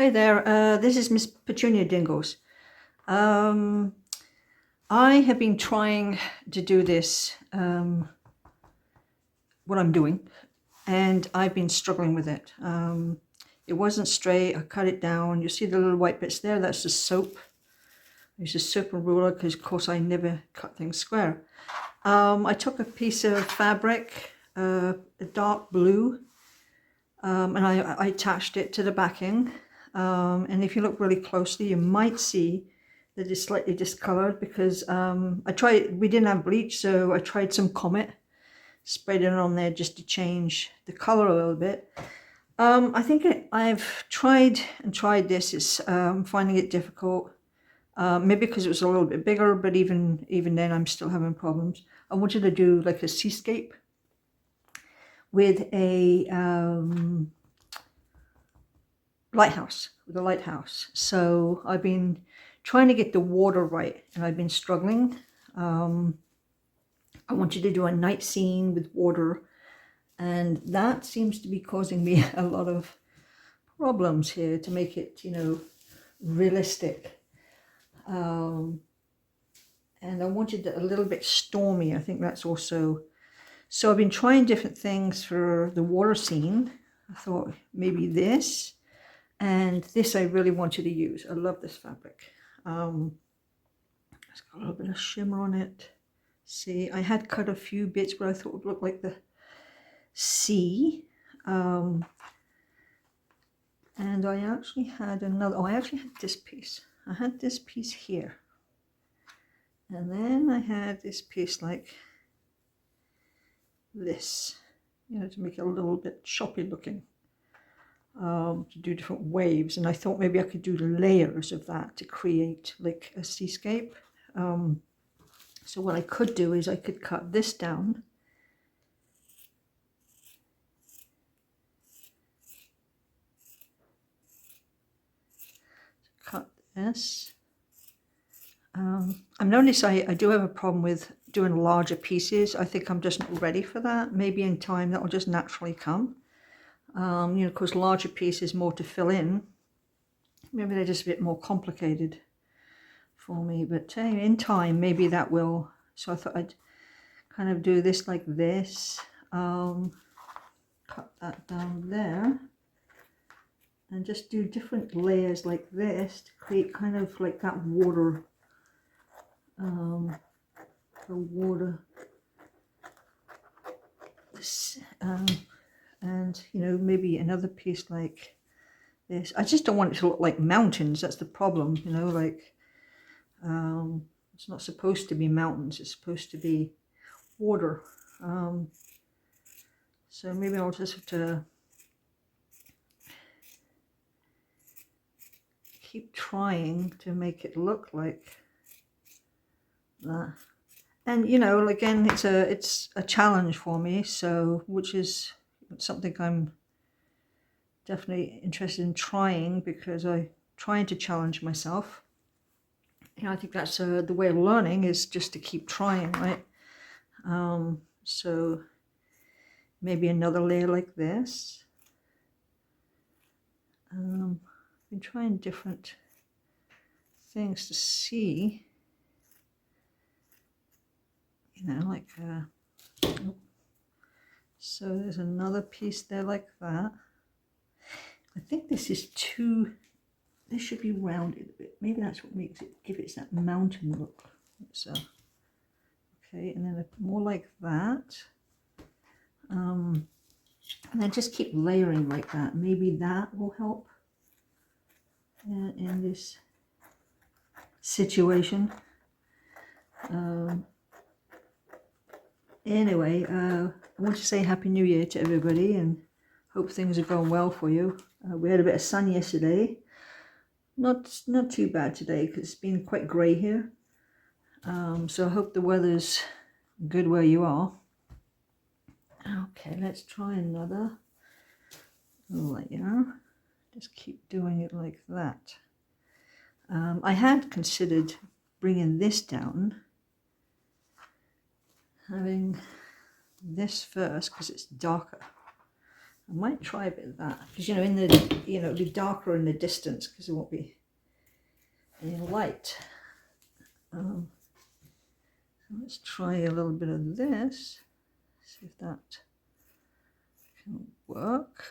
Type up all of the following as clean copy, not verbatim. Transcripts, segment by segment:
Hi there, this is Miss Petunia Dingles. I have been trying to do this, what I'm doing, and I've been struggling with it. It wasn't straight, I cut it down. You see the little white bits there, that's the soap. I use a soap and ruler because, of course, I never cut things square. I took a piece of fabric, a dark blue, and I attached it to the backing. And if you look really closely, you might see that it's slightly discolored because we didn't have bleach, so I tried some Comet, sprayed it on there just to change the color a little bit. I think I've tried this, it's finding it difficult. Maybe because it was a little bit bigger, but even then I'm still having problems. I wanted to do like a seascape with a lighthouse. So I've been trying to get the water right, and I've been struggling. I wanted to do a night scene with water, and that seems to be causing me a lot of problems here to make it, realistic. And I wanted it a little bit stormy. I think that's also, so I've been trying different things for the water scene. I thought maybe this, and this I really wanted to use. I love this fabric. It's got a little bit of shimmer on it. See, I had cut a few bits where I thought would look like the sea. And I actually had I actually had this piece. I had this piece here. And then I had this piece like this, to make it a little bit choppy looking, to do different waves. And I thought maybe I could do layers of that to create like a seascape. So what I could do is I could cut this down. Cut this. I've noticed I do have a problem with doing larger pieces. I think I'm just not ready for that. Maybe in time that will just naturally come. Of course, larger pieces, more to fill in. Maybe they're just a bit more complicated for me, but in time, maybe that will. So I thought I'd kind of do this like this. Cut that down there. And just do different layers like this to create kind of like that water. The water. And maybe another piece like this. I just don't want it to look like mountains. That's the problem, like it's not supposed to be mountains, it's supposed to be water. So maybe I'll just have to keep trying to make it look like that. And again, it's a challenge for me, so which is something I'm definitely interested in trying, because I'm trying to challenge myself. I think that's the way of learning, is just to keep trying, right? So maybe another layer like this. I've been trying different things to see, like so there's another piece there like that. I think this is this should be rounded a bit. Maybe that's what makes it, give it that mountain look. So, okay, and then more like that. And then just keep layering like that. Maybe that will help in this situation. Anyway, I want to say Happy New Year to everybody, and hope things are going well for you. We had a bit of sun yesterday. Not too bad today, because it's been quite grey here. So I hope the weather's good where you are. Okay, let's try another layer. Just keep doing it like that. I had considered bringing this down, having this first because it's darker, I might try a bit of that because, you know, in the, you know, it'll be darker in the distance because there won't be any light. So let's try a little bit of this, see if that can work.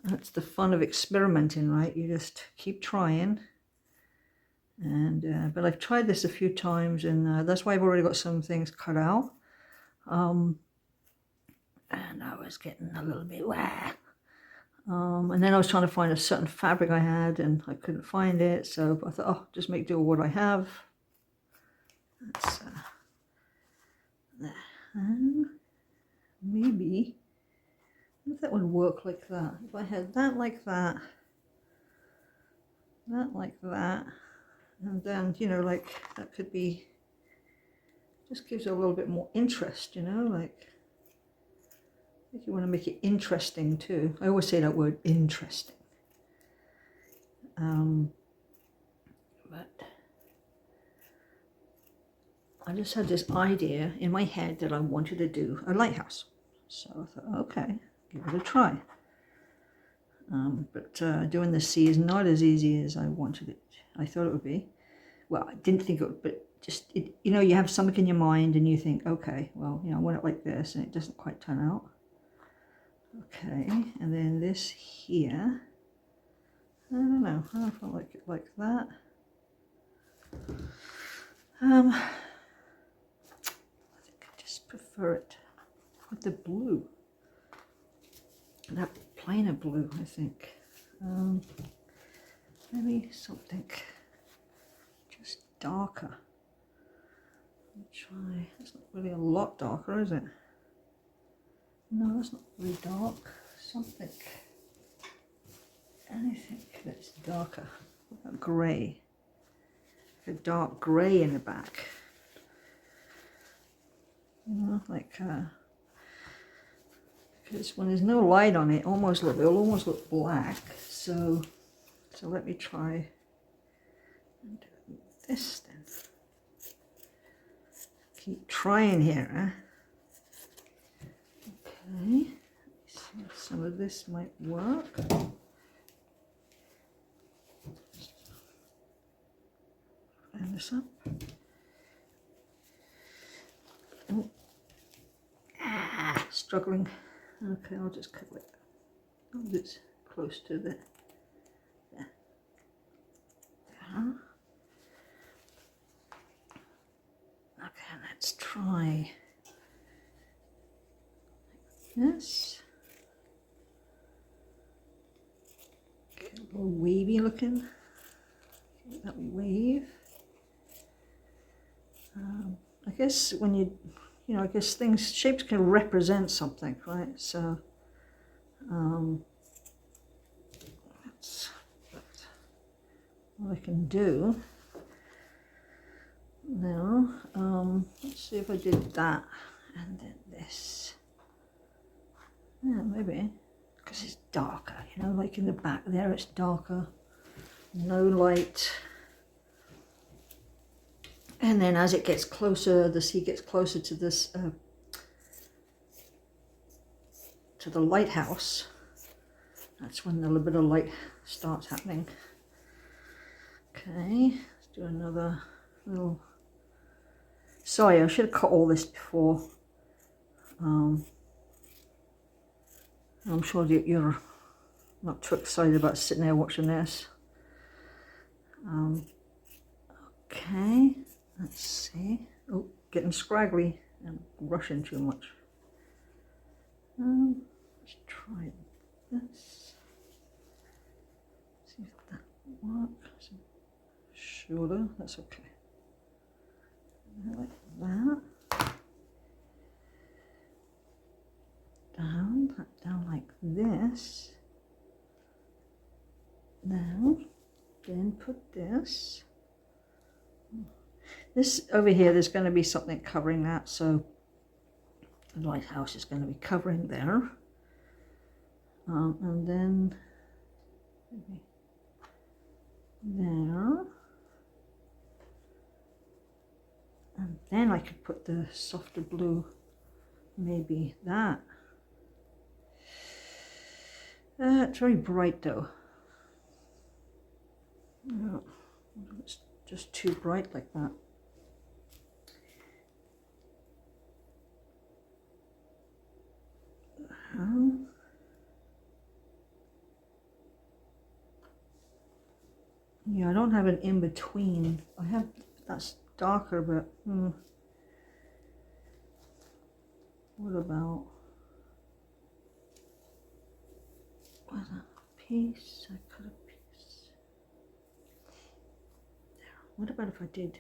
That's the fun of experimenting, right? You just keep trying. And but I've tried this a few times, and that's why I've already got some things cut out. And I was getting a little bit and then I was trying to find a certain fabric I had, and I couldn't find it. So I thought, oh, just make do with what I have. That's there. And maybe if that would work like that. If I had that like that, that like that, and then, you know, like that could be, just gives it a little bit more interest, you know, like if you want to make it interesting too. I always say that word, interesting. But I just had this idea in my head that I wanted to do a lighthouse. So I thought, okay, give it a try. But doing the sea is not as easy as I wanted it. I thought it would be. Well, I didn't think it would, but just, you know, you have something in your mind and you think, okay, well, you know, I want it like this, and it doesn't quite turn out. Okay, and then this here, I don't know, I don't know if I like it like that. I think I just prefer it with the blue, that plainer blue, I think. Maybe something just darker. Let me try. It's not really a lot darker, is it? No, that's not really dark. Something, anything that's darker. What about grey? A dark grey in the back. You know, like because when there's no light on it, it'll almost look black. So let me try and do this then. Keep trying here, huh? Okay, let's see if some of this might work. Fan this up. Oh. Struggling. Okay, I'll just cut it. Hold it close to the there. Okay, let's try this. Get a little wavy looking. Get that wave. I guess when you know, I guess shapes can represent something, right? So that's what I can do. Now, let's see if I did that and then this. Yeah, maybe, because it's darker, you know, like in the back there, it's darker, no light. And then as it gets closer, the sea gets closer to this, to the lighthouse, that's when a little bit of light starts happening. Okay, let's do another little, sorry, I should have cut all this before. I'm sure that you're not too excited about sitting there watching this. Okay, let's see. Oh, getting scraggly and rushing too much. Let's try this. See if that works. Shoulder, that's okay. Like that. Down like this. Now, then put this. This over here, there's going to be something covering that, so the lighthouse is going to be covering there. And then maybe there. And then I could put the softer blue, maybe that. It's very bright though. No, it's just too bright like that. Yeah, I don't have an in between. I have that's darker, but what about what's that piece? I cut a piece. There. What about if I did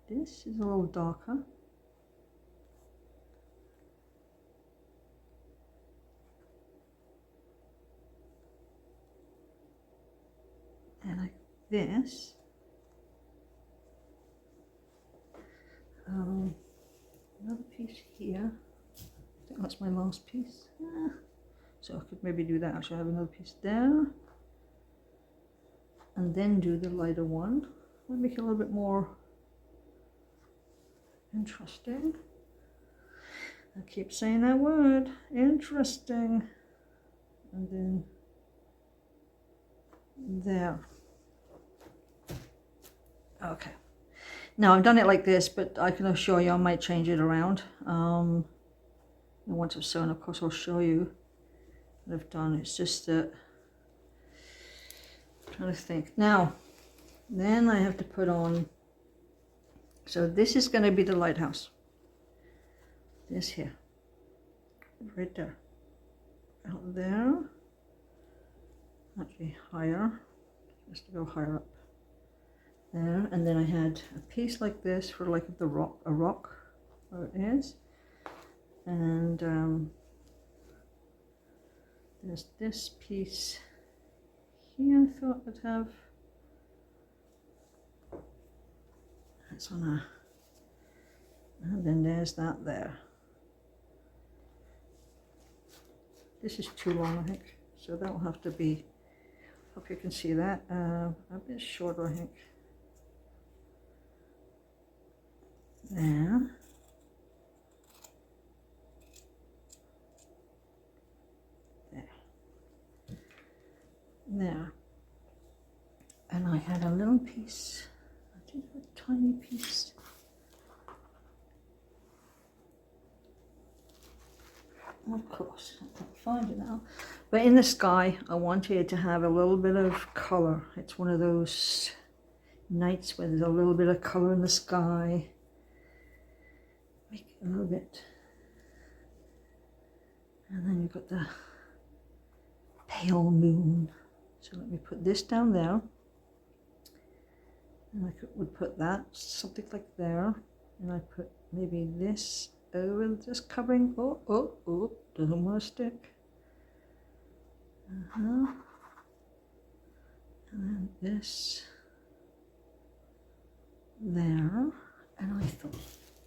this? Is a little darker. And like this. Another piece here. I think that's my last piece. So I could maybe do that. Actually, I have another piece there. And then do the lighter one. I'll make it a little bit more interesting. I keep saying that word, interesting. And then there. Okay. Now I've done it like this, but I can assure you I might change it around. And once I've sewn, of course, I'll show you what I've done. It's just that I'm trying to think. Now, then I have to put on. So this is going to be the lighthouse. This here, right there, out there. Actually higher, just to go higher up. There, and then I had a piece like this for like a rock where it is, and there's this piece here. I thought I'd have. It's on a, and then there's that there. This is too long, I think, so that will have to be. Hope you can see that. A bit shorter, I think. There. There. There. And I had a little piece. I did have a tiny piece. Of course, I can't find it now. But in the sky, I wanted to have a little bit of color. It's one of those nights where there's a little bit of color in the sky. Make it a little bit. And then you've got the pale moon. So let me put this down there. And I would put that, something like there. And I put maybe this over, just covering. Oh, doesn't want to stick. And then this there. And I thought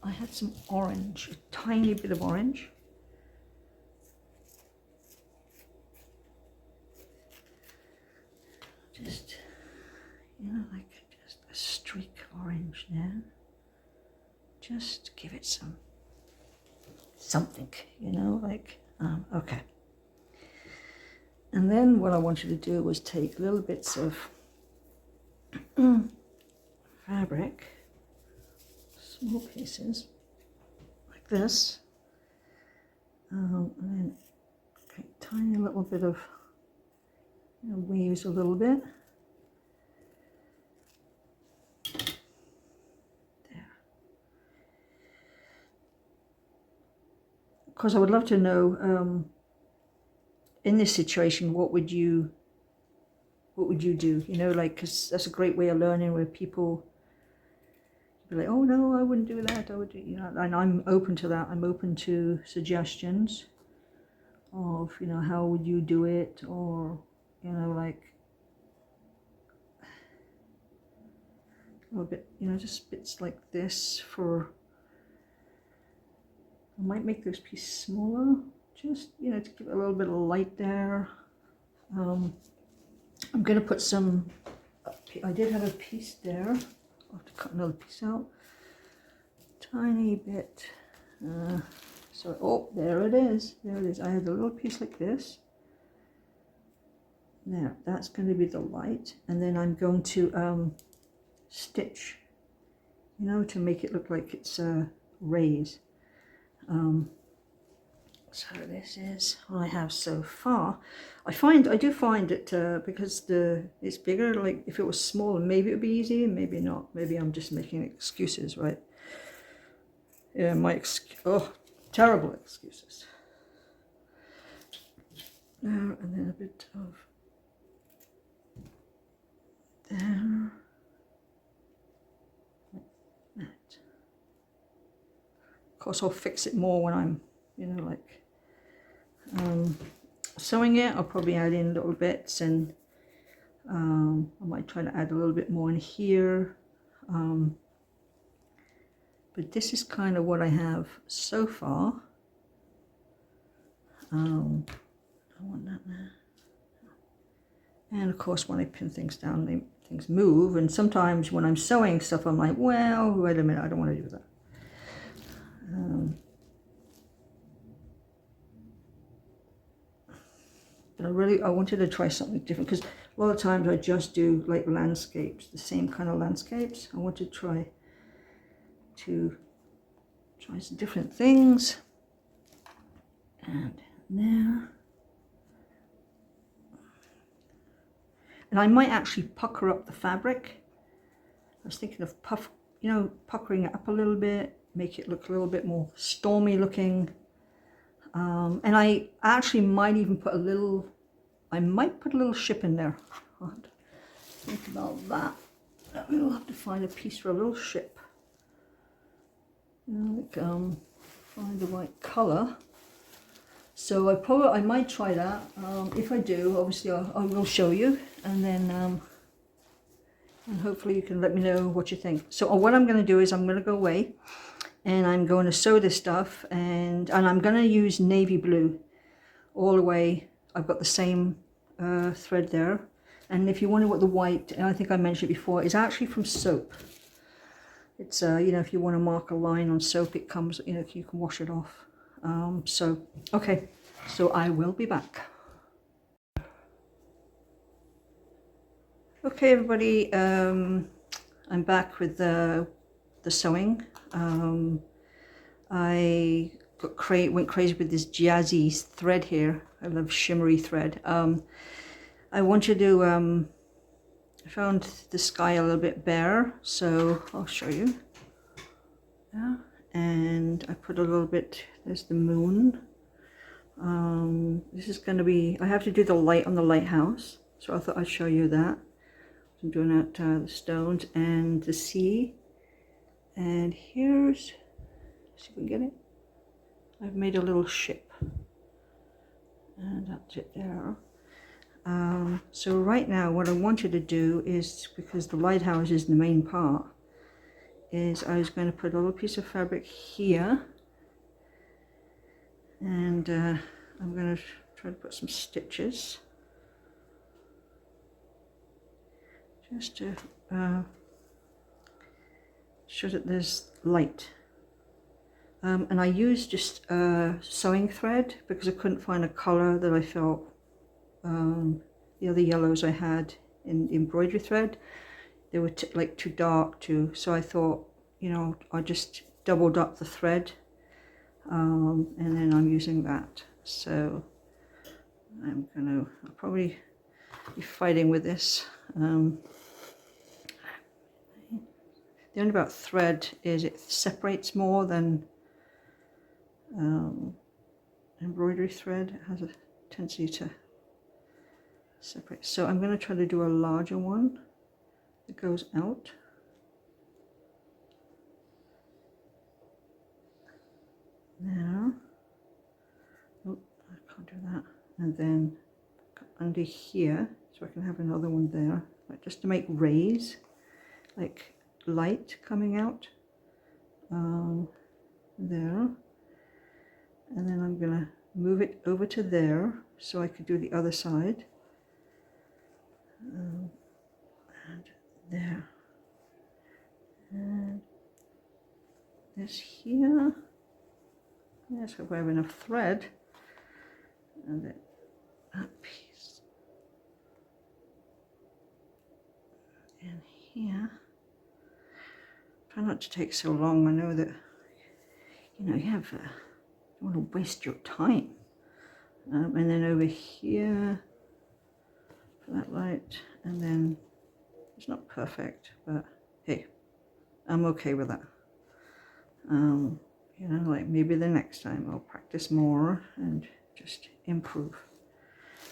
I had some orange, a tiny bit of orange. Just, you know, like just a streak of orange there. Just give it something, you know, like, okay. And then what I wanted to do was take little bits of fabric, small pieces, like this, and then okay, tiny little bit of, you know, waves a little bit. There. Of course, I would love to know, in this situation, what would you do? You know, like, because that's a great way of learning, where people be like, oh no, I wouldn't do that. I would do, you know, and I'm open to that. I'm open to suggestions of, you know, how would you do it, or, you know, like a little bit, you know, just bits like this for. I might make this piece smaller, just, you know, to give it a little bit of light there. I'm going to put some, I did have a piece there. I'll have to cut another piece out. Tiny bit. So, oh, there it is. There it is. I had a little piece like this. Now that's going to be the light, and then I'm going to stitch, you know, to make it look like it's rays. So this is what I have so far. I do find that because it's bigger, like if it was smaller, maybe it would be easy, maybe not. Maybe I'm just making excuses, right? Yeah, terrible excuses. There, and then a bit of there. Like that. Of course, I'll fix it more when I'm, you know, like sewing it. I'll probably add in little bits, and I might try to add a little bit more in here. But this is kind of what I have so far. I want that there. And of course, when I pin things down, things move. And sometimes when I'm sewing stuff, I'm like, well, wait a minute, I don't want to do that. But I wanted to try something different, because a lot of times I just do like landscapes, the same kind of landscapes. I want to try some different things. And there. And I might actually pucker up the fabric. I was thinking of puckering it up a little bit, make it look a little bit more stormy looking. And I actually might even put a little ship in there. I'll have to think about that. We'll have to find a piece for a little ship. Find the right color. So I might try that. If I do, obviously I will show you, and then and hopefully you can let me know what you think. So what I'm going to do is I'm going to go away, and I'm going to sew this stuff, and I'm going to use navy blue all the way. I've got the same thread there, and if you wonder what the white, and I think I mentioned it before, is actually from soap. It's you know, if you want to mark a line on soap, it comes, you know, you can wash it off. Okay, so I will be back. Okay, everybody, I'm back with the sewing. I went crazy with this jazzy thread here. I love shimmery thread. I wanted to, I found the sky a little bit bare, so I'll show you. Yeah. And I put a little bit, there's the moon. This is going to be, I have to do the light on the lighthouse, so I thought I'd show you that. I'm doing that, the stones and the sea. And here's, see if we can get it. I've made a little ship. And that's it there. So right now what I wanted to do is, because the lighthouse is the main part, is I was going to put a little piece of fabric here, and I'm going to try to put some stitches just to show that there's light. And I used just sewing thread because I couldn't find a color that I felt, the other yellows I had in the embroidery thread, they were like too dark too, so I thought, you know, I just doubled up the thread, and then I'm using that. So I'll probably be fighting with this. The only about thread is it separates more than embroidery thread. It has a tendency to separate. So I'm going to try to do a larger one that goes out. Now, oh, I can't do that. And then under here, so I can have another one there, like just to make rays, like light coming out there. And then I'm gonna move it over to there so I could do the other side. And there. And this here. Yes, if I have enough thread. And then that piece. here. Try not to take so long. I know that, you know, you don't want to waste your time. And then over here for that light, and then it's not perfect, but hey, I'm okay with that. You know, like maybe the next time I'll practice more and just improve.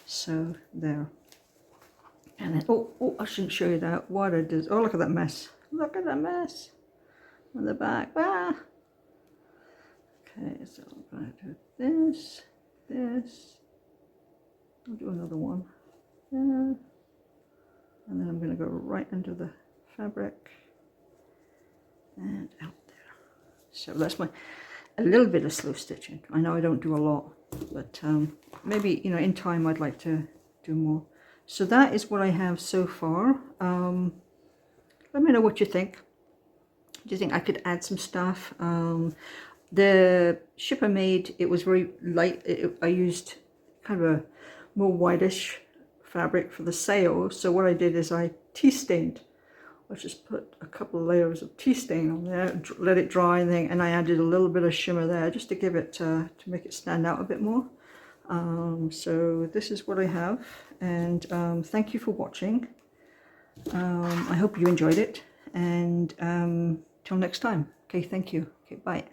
So there. And then, oh, I shouldn't show you that. What it does. Oh, look at that mess. Look at that mess on the back. Ah. Okay, so I'm going to do this. I'll do another one. And then I'm going to go right into the fabric and out there. So that's a little bit of slow stitching. I know I don't do a lot, but maybe, you know, in time I'd like to do more. So that is what I have so far. Let me know what you think. Do you think I could add some stuff? The shipper made, it was very light. I used kind of a more whitish fabric for the sail. So what I did is I tea stained. I just put a couple of layers of tea stain on there, let it dry, and I added a little bit of shimmer there just to give it, to make it stand out a bit more. So this is what I have, and thank you for watching. I hope you enjoyed it, and till next time. Okay, thank you. Okay, bye.